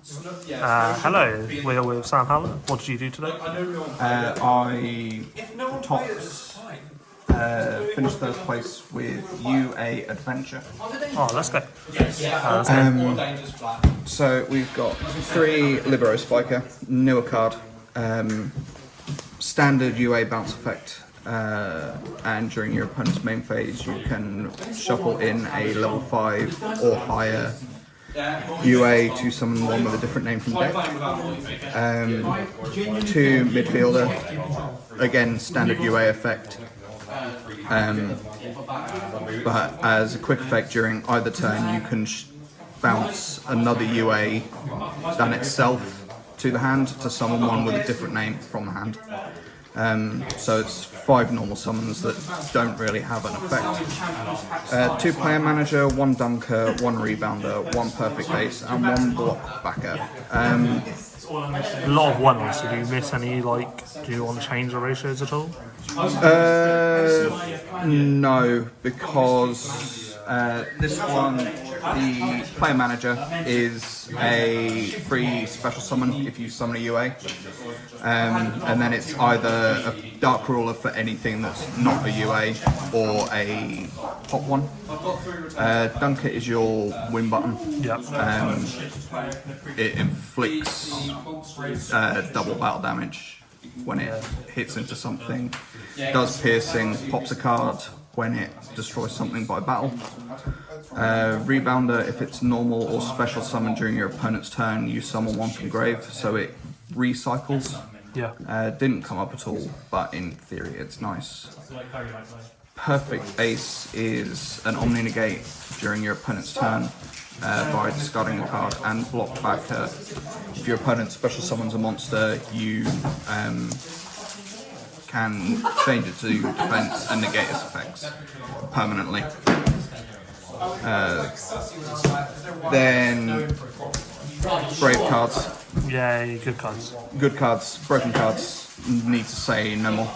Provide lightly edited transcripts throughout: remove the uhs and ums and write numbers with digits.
Hello, we're with Sam Haller. What did you do today? I topped, finished third place with UA Adventure. Oh, let's go. So we've got 3 Libero Spiker, newer card, standard UA bounce effect, and during your opponent's main phase you can shuffle in a level 5 or higher UA to summon one with a different name from deck. 2 midfielder, again standard UA effect, but as a quick effect during either turn you can bounce another UA than itself to the hand to summon one with a different name from the hand. So it's 5 normal summons that don't really have an effect. 2 player manager, 1 dunker, 1 rebounder, 1 perfect base, and 1 block backer. A lot of ones. Did you miss any, do you want to change the ratios at all? No, because this one, the player manager is a free special summon if you summon a UA, and then it's either a dark ruler for anything that's not a UA or a hot one. Dunker is your win button. Yeah. It inflicts double battle damage when it hits into something, does piercing, pops a card when it destroys something by battle. Rebounder, if it's normal or special summon during your opponent's turn, you summon one from grave, so it recycles. Yeah. Didn't come up at all, but in theory it's nice. Perfect Ace is an Omni Negate during your opponent's turn by discarding a card, and block backer. If your opponent special summons a monster, you can change it to defense and negate its effects permanently. Then brave cards. Yay, good cards. Good cards. Broken cards, need to say no more.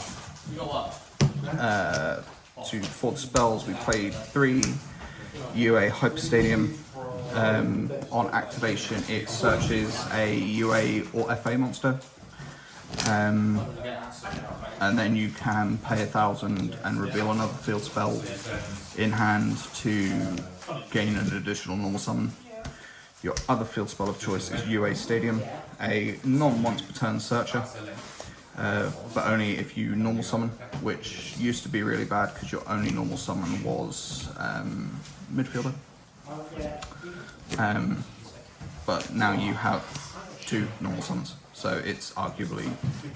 For the spells, we played 3 UA Hyper Stadium. On activation, it searches a UA or FA monster. And then you can pay 1,000 and reveal another field spell in hand to gain an additional normal summon. Your other field spell of choice is UA Stadium, a non-once per turn searcher, but only if you normal summon, which used to be really bad because your only normal summon was midfielder. But now you have 2 normal summons, so it's arguably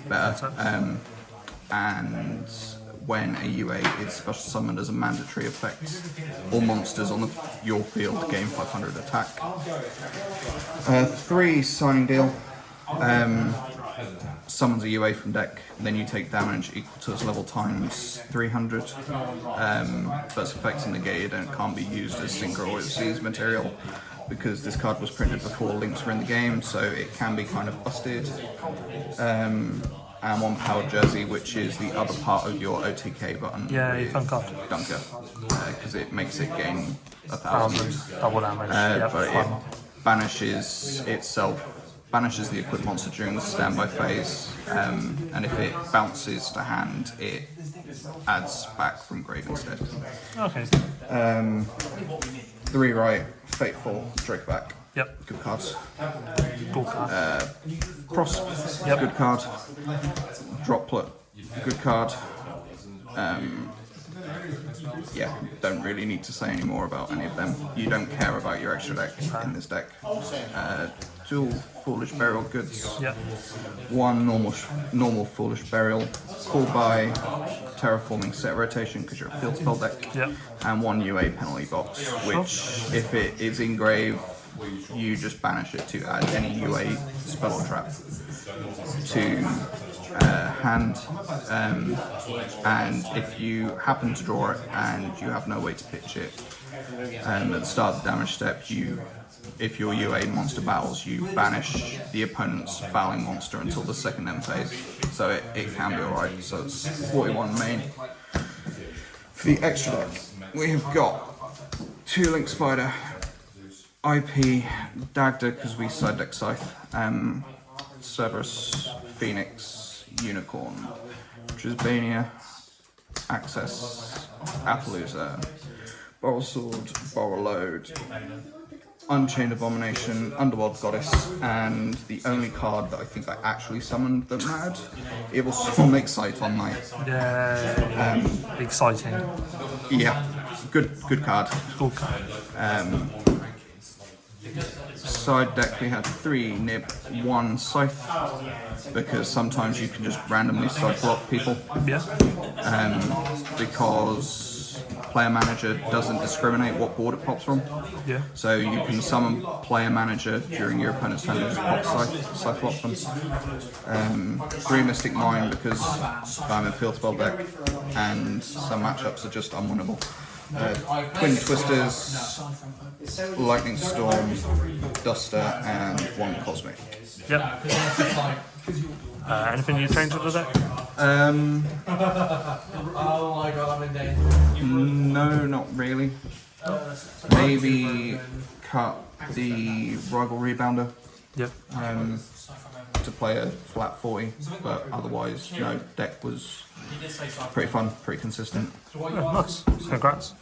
better. And when a UA is special summoned as a mandatory effect, all monsters on your field gain 500 attack. 3 Signing Deal. Summons a UA from deck, then you take damage equal to its level times 300. But its effects are negated and it can't be used as Synchro or Seize material because this card was printed before links were in the game, so it can be kind of busted. And 1 Power Jersey, which is the other part of your OTK button. Yeah, you can cut. Dunker, because it makes it gain 1,000. Double damage. But it banishes the equipped monster during the standby phase, and if it bounces to hand, it adds back from grave instead. Okay. 3 right, Fateful, Drakeback. Yep. Good cards. Cool card. Cross, Yep. good card. Droplet, good card. Yeah, don't really need to say any more about any of them. You don't care about your extra deck in this deck. 2 Foolish Burial goods. Yep. 1 normal Foolish Burial. Called by Terraforming Set Rotation because you're a field spell deck. Yep. And 1 UA Penalty Box, which if it is in grave, you just banish it to add any UA spell or trap to hand, and if you happen to draw it and you have no way to pitch it, at the start of the damage step, if your UA monster battles, you banish the opponent's battling monster until the second end phase, so it can be alright. So it's 41 main. For the extra deck, we have got 2 Link Spider, IP, Dagda, because we side deck Scythe, Cerberus, Phoenix, Unicorn, Trisbania, Access, Appaloosa, Boral Sword, Boral Load, Unchained Abomination, Underworld Goddess, and the only card that I think I actually summoned that mattered, it was Sonic Sight on Night. Yeah, exciting. Yeah, good card. Cool card. Side deck we had 3 Nib, 1 Scythe, because sometimes you can just randomly side block people, Yeah. because player manager doesn't discriminate what board it pops from. Yeah. So you can summon player manager during your opponent's turn and just pop scythe block them. 3 Mystic Mine because I'm a field spell deck and some matchups are just unwinnable. Twin Twisters, Lightning Storm, Duster, and 1 Cosmic. Yep. Anything you change with the deck? No, not really. Maybe cut the Rival Rebounder Yep. to play a flat 40, but otherwise, no, deck was pretty fun, pretty consistent. Yeah, nice. Congrats.